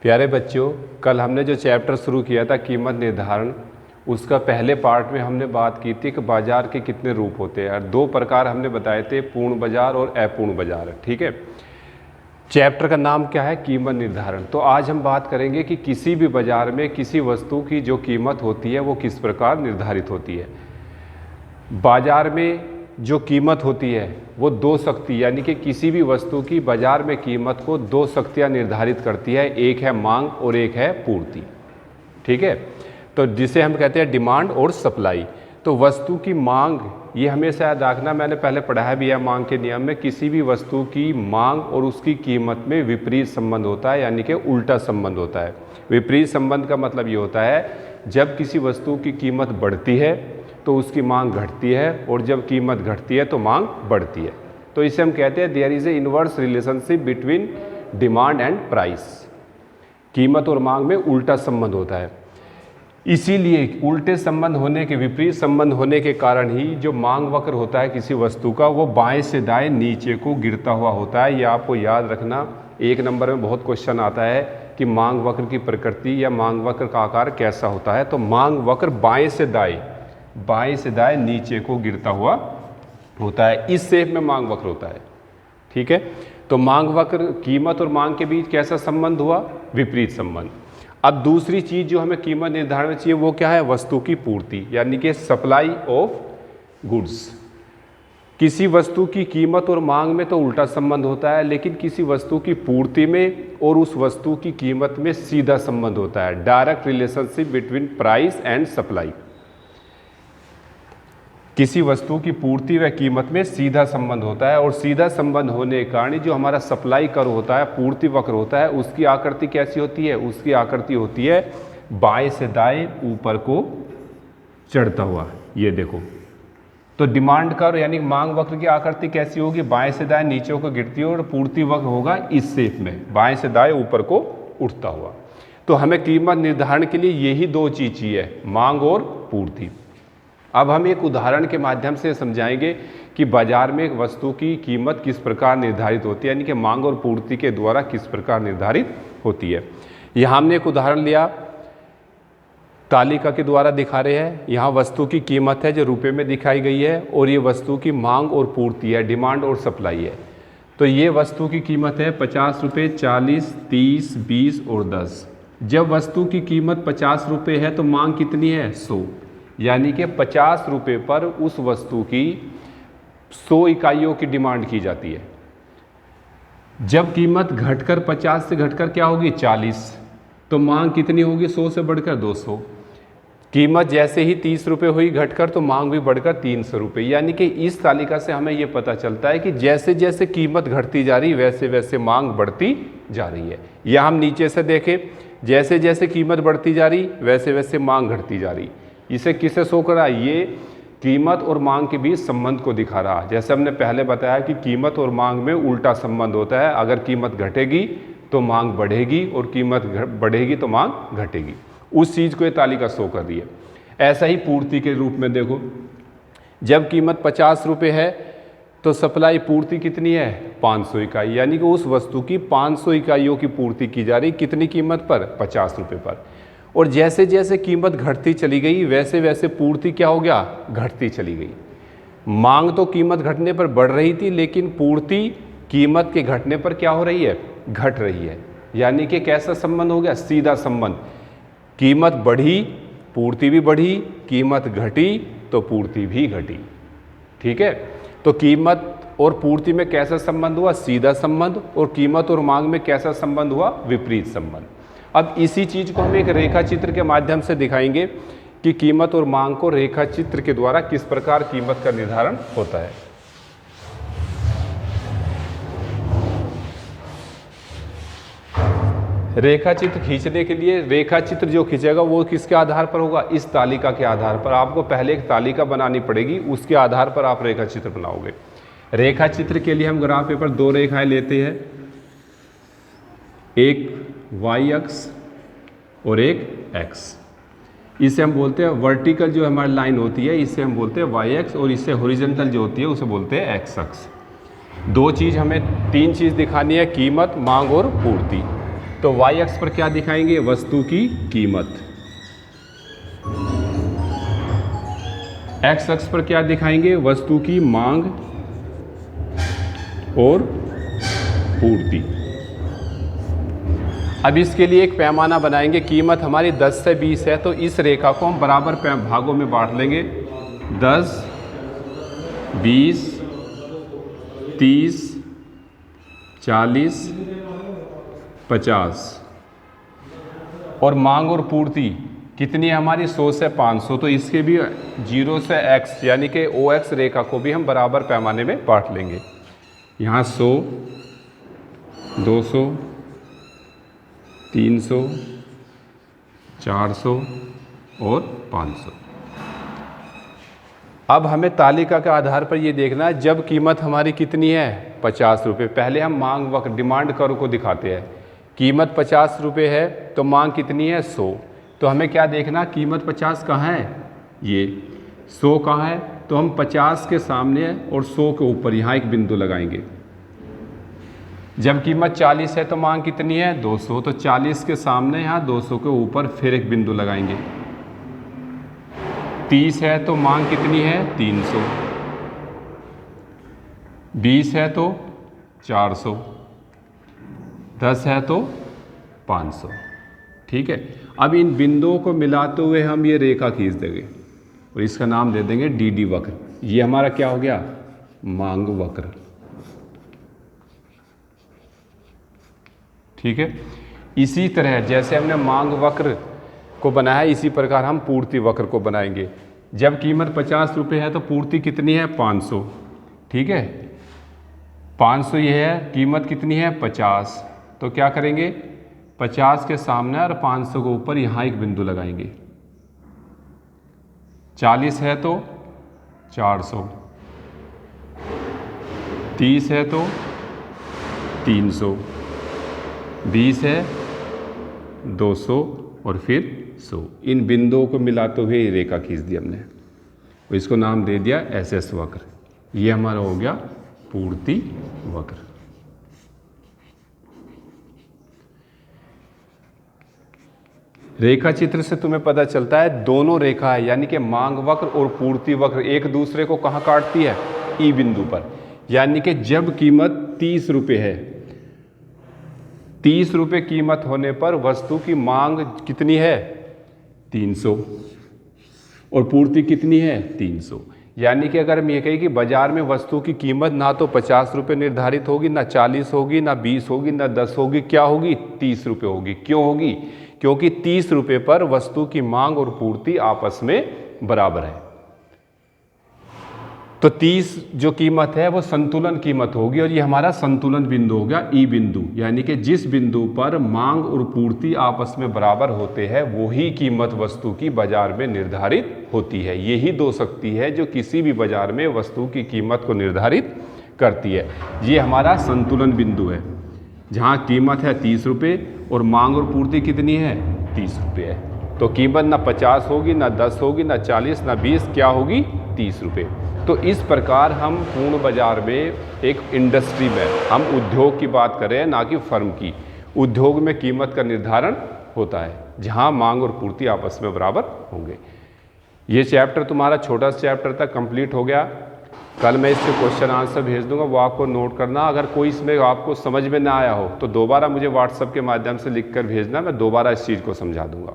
प्यारे बच्चों, कल हमने जो चैप्टर शुरू किया था कीमत निर्धारण, उसका पहले पार्ट में हमने बात की थी कि बाजार के कितने रूप होते हैं और दो प्रकार हमने बताए थे, पूर्ण बाजार और अपूर्ण बाजार। ठीक है, चैप्टर का नाम क्या है? कीमत निर्धारण। तो आज हम बात करेंगे कि किसी भी बाजार में किसी वस्तु की जो कीमत होती है वो किस प्रकार निर्धारित होती है। बाजार में जो कीमत होती है वो दो शक्ति, यानी कि किसी भी वस्तु की बाजार में कीमत को दो शक्तियाँ निर्धारित करती है, एक है मांग और एक है पूर्ति। ठीक है, तो जिसे हम कहते हैं डिमांड और सप्लाई। तो वस्तु की मांग, ये हमेशा याद रखना, मैंने पहले पढ़ाया भी है मांग के नियम में, किसी भी वस्तु की मांग और उसकी कीमत में विपरीत संबंध होता है, यानी कि उल्टा संबंध होता है। विपरीत संबंध का मतलब ये होता है जब किसी वस्तु की कीमत बढ़ती है तो उसकी मांग घटती है और जब कीमत घटती है तो मांग बढ़ती है। तो इसे हम कहते हैं there is a inverse relationship between demand and price. कीमत और मांग में उल्टा संबंध होता है। इसीलिए उल्टे संबंध होने के, विपरीत संबंध होने के कारण ही जो मांग वक्र होता है किसी वस्तु का, वो बाएं से दाएं नीचे को गिरता हुआ होता है। यह आपको याद रखना, एक नंबर में बहुत क्वेश्चन आता है कि मांग वक्र की प्रकृति या मांग वक्र का आकार कैसा होता है। तो मांग वक्र बाएं से दाएं नीचे को गिरता हुआ होता है, इस शेप में मांग वक्र होता है। ठीक है, तो मांग वक्र, कीमत और मांग के बीच कैसा संबंध हुआ? विपरीत संबंध। अब दूसरी चीज जो हमें कीमत निर्धारण में चाहिए वो क्या है? वस्तु की पूर्ति, यानी कि सप्लाई ऑफ गुड्स। किसी वस्तु की कीमत और मांग में तो उल्टा संबंध होता है, लेकिन किसी वस्तु की पूर्ति में और उस वस्तु की कीमत में सीधा संबंध होता है, direct relationship between price and supply. किसी वस्तु की पूर्ति व कीमत में सीधा संबंध होता है और सीधा संबंध होने के कारण जो हमारा सप्लाई कर्व होता है, पूर्ति वक्र होता है, उसकी आकृति कैसी होती है? उसकी आकृति होती है बाएं से दाएं ऊपर को चढ़ता हुआ। ये देखो, तो डिमांड कर्व यानी मांग वक्र की आकृति कैसी होगी? बाएं से दाएं नीचे को गिरती है और पूर्ति वक्र होगा इस शेप में, बाएं से दाएं ऊपर को उठता हुआ। तो हमें कीमत निर्धारण के लिए यही दो चीज चाहिए, मांग और पूर्ति। अब हम एक उदाहरण के माध्यम से समझाएंगे कि बाजार में एक वस्तु की कीमत किस प्रकार निर्धारित होती है, यानी कि मांग और पूर्ति के द्वारा किस प्रकार निर्धारित होती है। यहाँ हमने एक उदाहरण लिया, तालिका के द्वारा दिखा रहे हैं। यहाँ वस्तु की कीमत है जो रुपए में दिखाई गई है और ये वस्तु की मांग और पूर्ति है, डिमांड और सप्लाई है। तो ये वस्तु की कीमत है 50 रुपये, 40, 30, 20 और 10। जब वस्तु की कीमत 50 रुपये है तो मांग कितनी है? 100, यानी कि 50 रुपये पर उस वस्तु की 100 इकाइयों की डिमांड की जाती है। जब कीमत घटकर 50 से घटकर क्या होगी? 40, तो मांग कितनी होगी? 100 से बढ़कर 200। कीमत जैसे ही 30 रुपये हुई घटकर तो मांग भी बढ़कर 300 रुपये। यानी कि इस तालिका से हमें ये पता चलता है कि जैसे जैसे कीमत घटती जा रही वैसे वैसे मांग बढ़ती जा रही है। या हम नीचे से देखें, जैसे जैसे कीमत बढ़ती जा रही वैसे वैसे मांग घटती जा रही। इसे किसे शो करा? ये कीमत और मांग के बीच संबंध को दिखा रहा। जैसे हमने पहले बताया कि कीमत और मांग में उल्टा संबंध होता है, अगर कीमत घटेगी तो मांग बढ़ेगी और कीमत बढ़ेगी तो मांग घटेगी। उस चीज़ को ये तालिका शो कर रही है। ऐसा ही पूर्ति के रूप में देखो, जब कीमत 50 रुपये है तो सप्लाई पूर्ति कितनी है? 500 इकाई, यानी कि उस वस्तु की 500 इकाइयों की पूर्ति की जा रही। कितनी कीमत पर? 50 रुपये पर। और जैसे जैसे कीमत घटती चली गई वैसे वैसे पूर्ति क्या हो गया? घटती चली गई। मांग तो कीमत घटने पर बढ़ रही थी, लेकिन पूर्ति कीमत के घटने पर क्या हो रही है? घट रही है। यानी कि कैसा संबंध हो गया? सीधा संबंध। कीमत बढ़ी, पूर्ति भी बढ़ी, कीमत घटी तो पूर्ति भी घटी। ठीक है, तो कीमत और पूर्ति में कैसा संबंध हुआ? सीधा संबंध। और कीमत और मांग में कैसा संबंध हुआ? विपरीत संबंध। अब इसी चीज को हम एक रेखा चित्र के माध्यम से दिखाएंगे कि कीमत और मांग को रेखा चित्र के द्वारा किस प्रकार कीमत का निर्धारण होता है। रेखा चित्र खींचने के लिए, रेखा चित्र जो खींचेगा वो किसके आधार पर होगा? इस तालिका के आधार पर। आपको पहले एक तालिका बनानी पड़ेगी, उसके आधार पर आप रेखा चित्र बनाओगे। रेखा चित्र के लिए हम ग्राफ पेपर 2 रेखाएं लेते हैं, एक y अक्ष और एक x। इसे हम बोलते हैं वर्टिकल, जो हमारी लाइन होती है इसे हम बोलते हैं y अक्ष, और इससे हॉरिजॉन्टल जो होती है उसे बोलते हैं x अक्ष। 2 चीज़, हमें 3 चीज़ दिखानी है, कीमत, मांग और पूर्ति। तो वाई अक्ष पर क्या दिखाएंगे? वस्तु की कीमत। एक्स अक्ष पर क्या दिखाएंगे? वस्तु की मांग और पूर्ति। अब इसके लिए एक पैमाना बनाएंगे। कीमत हमारी 10 से 20 है, तो इस रेखा को हम बराबर भागों में बांट लेंगे। 10, 20, 30, 40, 50। और मांग और पूर्ति कितनी है हमारी? 100 से 500। तो इसके भी 0 से x यानी कि OX रेखा को भी हम बराबर पैमाने में बांट लेंगे। यहाँ 100, 200, 300, 400 और 500। अब हमें तालिका के आधार पर ये देखना है, जब कीमत हमारी कितनी है? 50 रुपये। पहले हम मांग वक्र डिमांड कर्व को दिखाते हैं। कीमत 50 रुपये है तो मांग कितनी है? 100। तो हमें क्या देखना? कीमत 50 कहाँ है? ये 100 कहाँ है? तो हम 50 के सामने और 100 के ऊपर यहाँ एक बिंदु लगाएंगे। जब कीमत 40 है तो मांग कितनी है? 200। तो 40 के सामने यहाँ 200 के ऊपर फिर एक बिंदु लगाएंगे। 30 है तो मांग कितनी है? 300। 20 है तो 400। 10 है तो 500। ठीक है। अब इन बिंदुओं को मिलाते हुए हम ये रेखा खींच देंगे और इसका नाम दे देंगे DD वक्र। ये हमारा क्या हो गया? मांग वक्र। ठीक है। इसी तरह जैसे हमने मांग वक्र को बनाया, इसी प्रकार हम पूर्ति वक्र को बनाएंगे। जब कीमत 50 रुपये है तो पूर्ति कितनी है? 500। ठीक है। 500 ये है, कीमत कितनी है? 50। तो क्या करेंगे? 50 के सामने और 500 के ऊपर यहाँ एक बिंदु लगाएंगे। 40 है तो 400। 30 है तो 300। 20 है 200 और फिर 100। इन बिंदुओं को मिलाते हुए ये रेखा खींच दी हमने और इसको नाम दे दिया SS वक्र। ये हमारा हो गया पूर्ति वक्र। रेखा चित्र से तुम्हें पता चलता है दोनों रेखा है, यानी कि मांग वक्र और पूर्ति वक्र एक दूसरे को कहाँ काटती है? ई बिंदु पर। यानी कि जब कीमत 30 रुपये है, 30 रुपये कीमत होने पर वस्तु की मांग कितनी है? 300 और पूर्ति कितनी है? 300। यानी कि अगर हम ये कहें कि बाजार में वस्तु की कीमत ना तो 50 रुपये निर्धारित होगी, ना 40 होगी, ना 20 होगी, ना 10 होगी, क्या होगी? 30 रुपये होगी। क्यों होगी? क्योंकि 30 रुपये पर वस्तु की मांग और पूर्ति आपस में बराबर है। तो 30 जो कीमत है वो संतुलन कीमत होगी और ये हमारा संतुलन बिंदु हो गया, ई बिंदु। यानी कि जिस बिंदु पर मांग और पूर्ति आपस में बराबर होते हैं वही कीमत वस्तु की बाजार में निर्धारित होती है। यही दो शक्ति है जो किसी भी बाजार में वस्तु की कीमत को निर्धारित करती है। ये हमारा संतुलन बिंदु है जहाँ कीमत है 30 रुपये और मांग और पूर्ति कितनी है? 30 रुपये है। तो कीमत ना 50 होगी, ना 10 होगी, ना 40, ना 20, क्या होगी? 30 रुपये। तो इस प्रकार हम पूर्ण बाजार में एक इंडस्ट्री में हम उद्योग की बात करें, ना कि फर्म की। उद्योग में कीमत का निर्धारण होता है जहां मांग और पूर्ति आपस में बराबर होंगे। ये चैप्टर तुम्हारा छोटा चैप्टर तक कंप्लीट हो गया। कल मैं इसके क्वेश्चन आंसर भेज दूंगा, वो आपको नोट करना। अगर कोई इसमें आपको समझ में ना आया हो तो दोबारा मुझे व्हाट्सएप के माध्यम से लिखकर भेजना, मैं दोबारा इस चीज़ को समझा दूंगा।